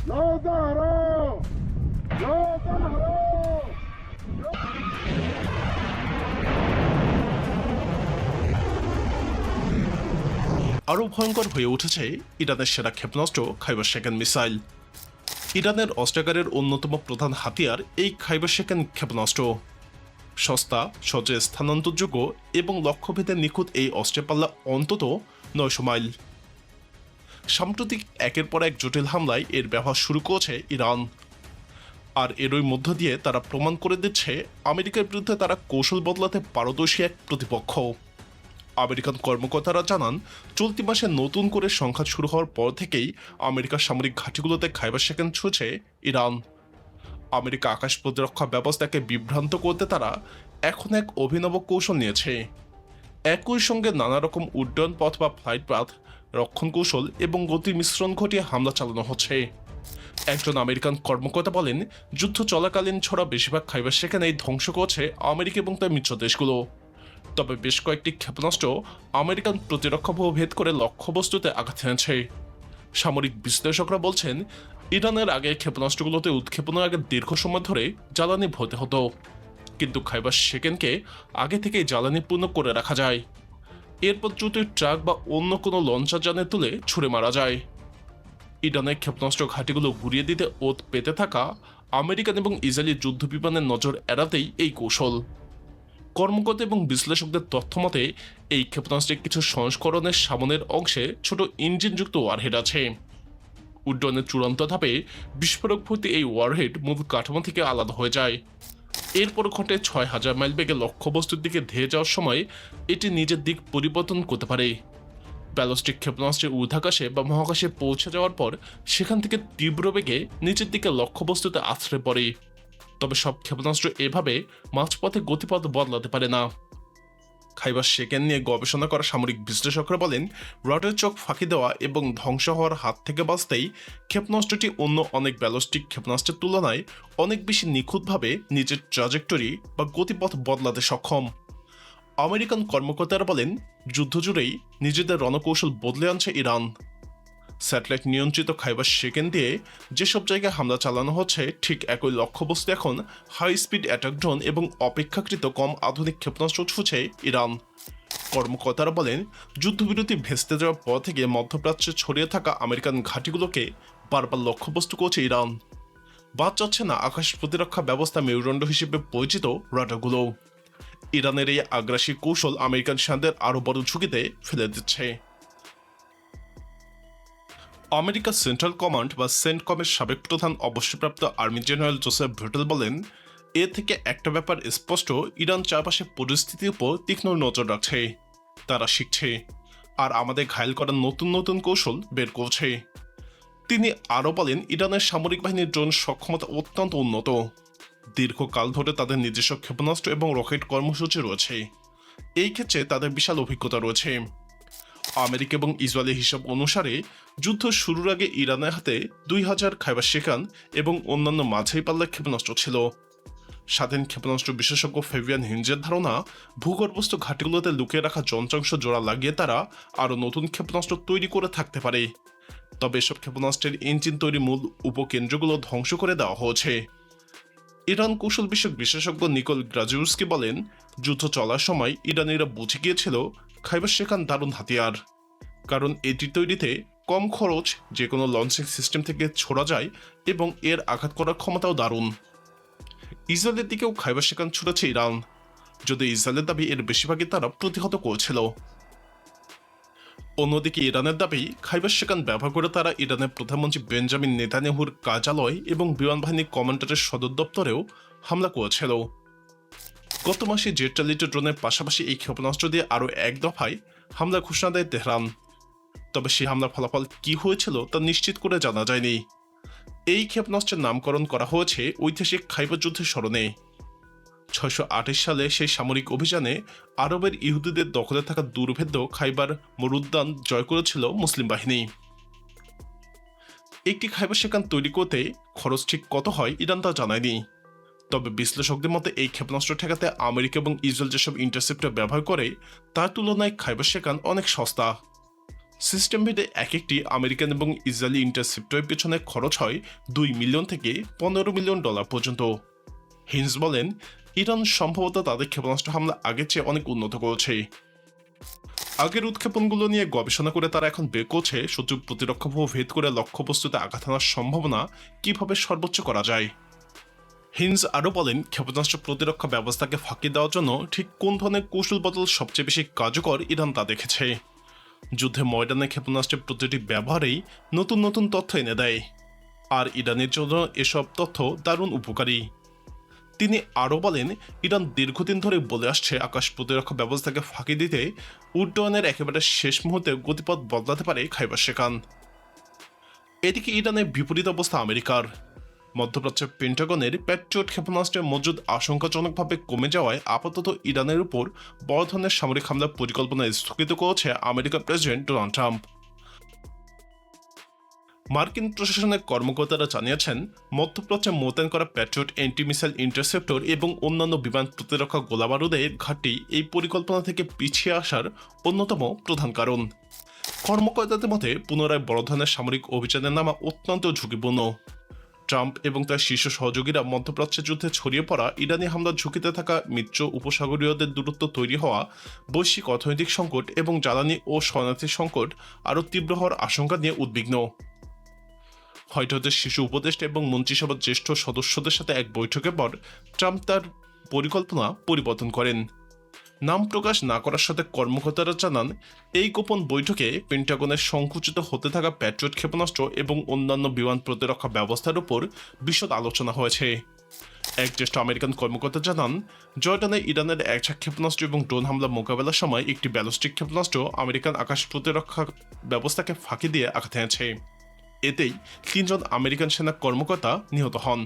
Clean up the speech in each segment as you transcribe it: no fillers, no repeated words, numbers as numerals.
لا زهراء لا زهراء আরও ভয়ঙ্কর হয়ে উঠেছে ইরানের সেরা ক্ষেপণাস্ত্র খাইবার শেকেন মিসাইল। ইরানের অস্ত্রাগারের অন্যতম প্রধান হাতিয়ার এই খাইবার শেকেন ক্ষেপণাস্ত্র। সস্তা, সহজে স্থানান্তরযোগ্য এবং লক্ষ্যভেদে নিখুঁত এই অস্ত্রের পাল্লা অন্তত 900 মাইল। সাম্প্রতিক একের পর এক জটিল হামলায় এর ব্যবহার শুরু করেছে ইরান। আর এরই মধ্য দিয়ে তারা প্রমাণ করে দিচ্ছে আমেরিকার বিরুদ্ধে তারা কৌশল বদলাতে পারদর্শী এক প্রতিপক্ষ। আমেরিকান কর্মকর্তারা জানান, চলতি মাসে নতুন করে সংঘাত শুরু হওয়ার পর থেকেই আমেরিকার সামরিক ঘাঁটিগুলোতে খাইবার শেকেন ছুঁছে ইরান। আমেরিকা আকাশ প্রতিরক্ষা ব্যবস্থাকে বিভ্রান্ত করতে তারা এখন এক অভিনব কৌশল নিয়েছে। একই সঙ্গে নানা রকম উড্ডয়ন পথ বা ফ্লাইট পাথ, রক্ষণ কৌশল এবং গতির মিশ্রণ ঘটিয়ে হামলা চালানো হচ্ছে। একজন আমেরিকান কর্মকর্তা বলেন, যুদ্ধ চলাকালীন ছড়া বেশিরভাগ খাইবার শেকেনেই ধ্বংস করছে আমেরিকা এবং তার মিত্র দেশগুলো। তবে বেশ কয়েকটি ক্ষেপণাস্ত্র আমেরিকান প্রতিরক্ষা ভেদ করে লক্ষ্যবস্তুতে আঘাত এনেছে। সামরিক বিশ্লেষকরা বলছেন, ইরানের আগে ক্ষেপণাস্ত্রগুলোতে উৎক্ষেপণের আগে দীর্ঘ সময় ধরে জ্বালানি ভরতে হতো, কিন্তু খাইবার শেকেনকে আগে থেকেই জ্বালানি পূর্ণ করে রাখা যায়। এরপর দ্রুত ট্রাক বা অন্য কোনো লঞ্চার যানে তুলে ছুড়ে মারা যায়। ইরানের ক্ষেপণাস্ত্র ঘাঁটিগুলো ঘুরিয়ে দিতে ওত পেতে থাকা আমেরিকান এবং ইসরায়েলি যুদ্ধ বিমানের নজর এড়াতেই এই কৌশল। কর্মকর্তা এবং বিশ্লেষকদের তথ্য মতে এই ক্ষেপণাস্ত্রের কিছু সংস্করণের সামনের অংশে ছোট ইঞ্জিনযুক্ত ওয়ারহেড আছে। উড্ডয়নের চূড়ান্ত ধাপে বিস্ফোরক ভর্তি এই ওয়ারহেড মূল কাঠামো থেকে আলাদা হয়ে যায়। এরপর ঘটে 6000 মাইল বেগে লক্ষ্যবস্তুর দিকে ধেয়ে যাওয়ার সময় এটি নিজের দিক পরিবর্তন করতে পারে। ব্যালিস্টিক ক্ষেপণাস্ত্রের ঊর্ধ্বাকাশে বা মহাকাশে পৌঁছে যাওয়ার পর সেখান থেকে তীব্র বেগে নিচের দিকে লক্ষ্যবস্তুতে আছড়ে পড়ে। তবে সব ক্ষেপণাস্ত্র এভাবে মাঝপথে গতিপথ বদলাতে পারে না। খাইবার শেকেন নিয়ে গবেষণা করা সামরিক বিশ্লেষকরা বলেন, রডের চোখ ফাঁকি দেওয়া এবং ধ্বংস হওয়ার হাত থেকে বাঁচতেই ক্ষেপণাস্ত্রটি অন্য অনেক ব্যালিস্টিক ক্ষেপণাস্ত্রের তুলনায় অনেক বেশি নিখুঁতভাবে নিজের ট্র্যাজেক্টরি বা গতিপথ বদলাতে সক্ষম। আমেরিকান কর্মকর্তারা বলেন, যুদ্ধ জুড়েই নিজেদের রণকৌশল বদলে আনছে ইরান। স্যাটেলাইট নিয়ন্ত্রিত খাইবার শেকেন দিয়ে যেসব জায়গায় হামলা চালানো হচ্ছে, ঠিক একই লক্ষ্যবস্তু এখন হাই স্পিড অ্যাটাক ড্রোন এবং অপেক্ষাকৃত কম আধুনিক ক্ষেপণাস্ত্র ছুঁছে ইরান। কর্মকর্তারা বলেন, যুদ্ধবিরতি ভেস্তে যাওয়ার পর থেকে মধ্যপ্রাচ্যে ছড়িয়ে থাকা আমেরিকান ঘাঁটিগুলোকে বারবার লক্ষ্যবস্তু করছে ইরান। বাদ যাচ্ছে না আকাশ প্রতিরক্ষা ব্যবস্থা মেরুদণ্ড হিসেবে পরিচিত রাডারগুলো। ইরানের এই আগ্রাসী কৌশল আমেরিকান সেনাদের আরও বড় ঝুঁকিতে ফেলে দিচ্ছে। আমেরিকা সেন্ট্রাল কমান্ড বা সেন্টকমের সাবেক প্রধান অবসরপ্রাপ্ত আর্মি জেনারেল জোসেফ ভেটেল বলেন, এ থেকে একটা ব্যাপার স্পষ্ট, ইরান চারপাশে পরিস্থিতির উপর তীক্ষ্ণ নজর রাখছে। তারা শিখছে আর আমাদের ঘায়েল করার নতুন নতুন কৌশল বের করছে। তিনি আরও বলেন, ইরানের সামরিক বাহিনীর ড্রোন সক্ষমতা অত্যন্ত উন্নত। দীর্ঘকাল ধরে তাদের নিজস্ব ক্ষেপণাস্ত্র এবং রকেট কর্মসূচি রয়েছে। এই ক্ষেত্রে তাদের বিশাল অভিজ্ঞতা রয়েছে। আমেরিকা এবং ইসরায়েলের হিসাব অনুসারে যুদ্ধ শুরুর আগে ইরানের হাতে 2000 খাইবার শেকান এবং অন্যান্য মাঝারি পাল্লার ক্ষেপণাস্ত্র ছিল। স্বাধীন ক্ষেপণাস্ত্র বিশেষজ্ঞ ফেভিয়ান হিঞ্জের ধারণা, ভূগর্ভস্থ ঘাঁটিগুলোতে লুকিয়ে রাখা যন্ত্রাংশ জোড়া লাগিয়ে তারা আরও নতুন ক্ষেপণাস্ত্র তৈরি করে থাকতে পারে। তবে এসব ক্ষেপণাস্ত্রের ইঞ্জিন তৈরি মূল উপকেন্দ্রগুলো ধ্বংস করে দেওয়া হয়েছে। ইরান কৌশল বিষয়ক বিশেষজ্ঞ নিকোল গ্রাজিউস্কি বলেন, যুদ্ধ চলার সময় ইরানিরা বুঝে গিয়েছিল খাইবার শেকান দারুণ হাতিয়ার, কারণ এটি তৈরিতে কম খরচ, যে কোনো লঞ্চিং সিস্টেম থেকে ছোড়া যায় এবং এর আঘাত করার ক্ষমতাও দারুণ। ইসরায়েলের দিকেও খাইবার শেকান ছুড়েছে ইরান, যদি ইসরায়েলের দাবি এর বেশিরভাগই তারা প্রতিহত করেছিল। অন্যদিকে ইরানের দাবি, খাইবার শেকান ব্যবহার করে তারা ইরানের প্রধানমন্ত্রী বেঞ্জামিন নেতানিয়াহুর কার্যালয় এবং বিমান বাহিনী কমান্ডারের সদর দপ্তরেও হামলা করেছিল। গত মাসে জেট চালিত ড্রোনের পাশাপাশি এই ক্ষেপণাস্ত্র দিয়ে আরও এক দফায় হামলা ঘোষণা দেয় তেহরান। তবে সেই হামলার ফলাফল কি হয়েছিল তা নিশ্চিত করে জানা যায়নি। এই ক্ষেপণাস্ত্রের নামকরণ করা হয়েছে ঐতিহাসিক খাইবার যুদ্ধের স্মরণে। 628 সালে সেই সামরিক অভিযানে আরবের ইহুদিদের দখলে থাকা দুর্ভেদ্য খাইবার মরুদ্যান জয় করেছিল মুসলিম বাহিনী। একটি খাইবার শেকান তৈরি করতে খরচ ঠিক কত হয় ইরান তা জানায়নি। তবে বিশ্লেষকদের মতে এই ক্ষেপণাস্ত্র ঠেকাতে আমেরিকা এবং ইসরায়েল যেসব ইন্টারসেপ্টর ব্যবহার করে তার তুলনায় খাইবার শেকান অনেক সস্তা। সিস্টেম ভেদে এক একটি আমেরিকান এবং ইসরায়েলি ইন্টারসেপ্টরের পেছনে খরচ হয় $2 মিলিয়ন থেকে $15 মিলিয়ন পর্যন্ত। হিন্স বলেন, ইরান সম্ভবত তাদের ক্ষেপণাস্ত্র হামলা আগের চেয়ে অনেক উন্নত করেছে। আগের উৎক্ষেপণগুলো নিয়ে গবেষণা করে তারা এখন বের করছে শত্রুর প্রতিরক্ষা ভেদ করে লক্ষ্যবস্তুতে আঘাত হানার সম্ভাবনা কিভাবে সর্বোচ্চ করা যায়। হিন্স আরও বলেন, ক্ষেপণাস্ত্র প্রতিরক্ষা ব্যবস্থাকে ফাঁকি দেওয়ার জন্য ঠিক কোন ধরনের কৌশল বদল সবচেয়ে বেশি কার্যকর ইরান তা দেখেছে। যুদ্ধে ময়দানে ক্ষেপণাস্ত্রের প্রতিটি ব্যবহারেই নতুন নতুন তথ্য এনে দেয়, আর ইরানের জন্য এসব তথ্য দারুণ উপকারী। তিনি আরও বলেন, ইরান দীর্ঘদিন ধরে বলে আসছে আকাশ প্রতিরক্ষা ব্যবস্থাকে ফাঁকি দিতে উড্ডয়নের একেবারে শেষ মুহূর্তে গতিপথ বদলাতে পারে খাইবার শেখান। এদিকে ইরানের বিপরীত অবস্থা আমেরিকার। মধ্যপ্রাচ্যের পেন্টাগনের প্যাট্রিয়ট ক্ষেপণাস্ত্রের মজুদ আশঙ্কাজনকভাবে কমে যাওয়ায় আপাতত ইরানের উপর বড় ধরনের সামরিক হামলার পরিকল্পনা স্থগিত করেছে আমেরিকার প্রেসিডেন্ট ডোনাল্ড ট্রাম্প। মার্কিন প্রশাসনের কর্মকর্তারা জানিয়েছেন, মধ্যপ্রাচ্যে মোতায়েন করা প্যাট্রিয়ট অ্যান্টি মিসাইল ইন্টারসেপ্টর এবং অন্যান্য বিমান প্রতিরক্ষা গোলাবারুদের ঘাটতি এই পরিকল্পনা থেকে পিছিয়ে আসার অন্যতম প্রধান কারণ। কর্মকর্তাদের মতে পুনরায় বড় ধরনের সামরিক অভিযানের নামা অত্যন্ত ঝুঁকিপূর্ণ। ট্রাম্প এবং তার শীর্ষ সহযোগীরা মধ্যপ্রাচ্যের যুদ্ধে ছড়িয়ে পড়া ইরানি হামলার ঝুঁকিতে থাকা মিত্র উপসাগরীয়দের দূরত্ব তৈরি হওয়া, বৈশ্বিক অর্থনৈতিক সংকট এবং জ্বালানি ও শরণার্থী সংকট আরও তীব্র হওয়ার আশঙ্কা নিয়ে উদ্বিগ্ন। হোয়াইট হাউসের শীর্ষ উপদেষ্টা এবং মন্ত্রিসভার জ্যেষ্ঠ সদস্যদের সাথে এক বৈঠকের পর ট্রাম্প তার পরিকল্পনা পরিবর্তন করেন। নাম প্রকাশ না করার সাথে কর্মকর্তারা জানান, এই গোপন বৈঠকে পেন্টাগনের সংকুচিত হতে থাকা প্যাট্রিয়ট ক্ষেপণাস্ত্র এবং অন্যান্য বিমান প্রতিরক্ষা ব্যবস্থার উপর বিশদ আলোচনা হয়েছে। এক জ্যেষ্ঠ আমেরিকান কর্মকর্তা জানান, জর্ডানে ইরানের এক ক্ষেপণাস্ত্র এবং ড্রোন হামলা মোকাবেলার সময় একটি ব্যালিস্টিক ক্ষেপণাস্ত্র আমেরিকান আকাশ প্রতিরক্ষা ব্যবস্থাকে ফাঁকি দিয়ে আঘাত এনেছে। এতেই 3 জন আমেরিকান সেনা কর্মকর্তা নিহত হন।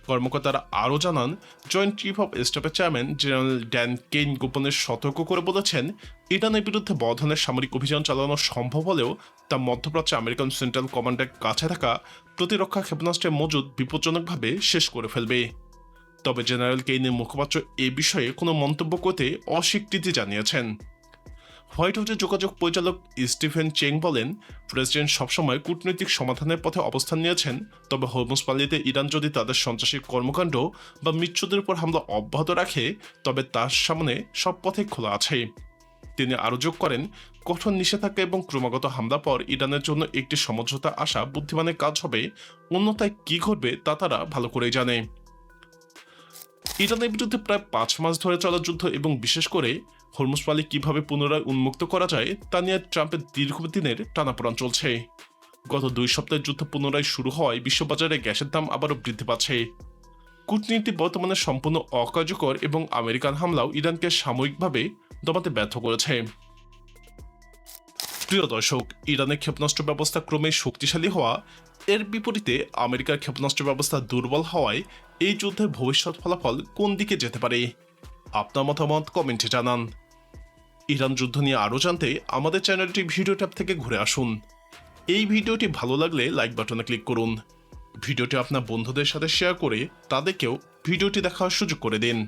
কর্মকর্তারা আরও জানান, জয়েন্ট চিফ অব স্টাফের চেয়ারম্যান জেনারেল ড্যান কেইন গোপনে সতর্ক করে বলেছেন, ইরানের বিরুদ্ধে বড় ধরনের সামরিক অভিযান চালানো সম্ভব হলেও তা মধ্যপ্রাচ্যে আমেরিকান সেন্ট্রাল কমান্ডের কাছে থাকা প্রতিরক্ষা ক্ষেপণাস্ত্রের মজুদ বিপজ্জনকভাবে শেষ করে ফেলবে। তবে জেনারেল কেইনের মুখপাত্র এ বিষয়ে কোনো মন্তব্য করতে অস্বীকৃতি জানিয়েছেন। হোয়াইট হাউসের যোগাযোগ পরিচালক স্টিফেন চেং বলেন, প্রেসিডেন্ট সবসময় কূটনৈতিক সমাধানের পথে অবস্থান নিয়েছেন, তবে হরমুজ পাল্লিতে ইরান যদি তাদের সন্ত্রাসী কর্মকাণ্ড বা মিত্রদের উপর হামলা অব্যাহত রাখে তবে তার সামনে সব পথে খোলা আছে। তিনি আরও যোগ করেন, কঠোর নিষেধাজ্ঞা এবং ক্রমাগত হামলা পর ইরানের জন্য একটি সমঝোতা আসা বুদ্ধিমানের কাজ হবে, অন্যথায় কি ঘটবে তা তারা ভালো করেই জানে। ইরানের বিরুদ্ধে প্রায় 5 মাস ধরে চলা যুদ্ধ এবং বিশেষ করে হরমুজ পালি কিভাবে পুনরায় উন্মুক্ত করা যায় তা নিয়ে ট্রাম্পের দীর্ঘদিনের টানাপোড়েন চলছে। গত 2 সপ্তাহের যুদ্ধ পুনরায় শুরু হওয়ায় বিশ্ববাজারে গ্যাসের দাম আবারও বৃদ্ধি পাচ্ছে। কূটনীতি বর্তমানে সম্পূর্ণ অকার্যকর এবং আমেরিকান হামলাও ইরানকে সাময়িকভাবে দমাতে ব্যর্থ করেছে। প্রিয় দর্শক, ইরানের ক্ষেপণাস্ত্র ব্যবস্থা ক্রমে শক্তিশালী হওয়া, এর বিপরীতে আমেরিকার ক্ষেপণাস্ত্র ব্যবস্থা দুর্বল হওয়ায় এই যুদ্ধের ভবিষ্যৎ ফলাফল কোন দিকে যেতে পারে? আপনার মতামত কমেন্টে জানান। ইরান যুদ্ধ নিয়ে আরও জানতে আমাদের চ্যানেলটি ভিডিও ট্যাব থেকে ঘুরে আসুন। এই ভিডিওটি ভালো লাগলে লাইক বাটনে ক্লিক করুন। ভিডিওটি আপনার বন্ধুদের সাথে শেয়ার করে তাদেরকেও ভিডিওটি দেখার সুযোগ করে দিন।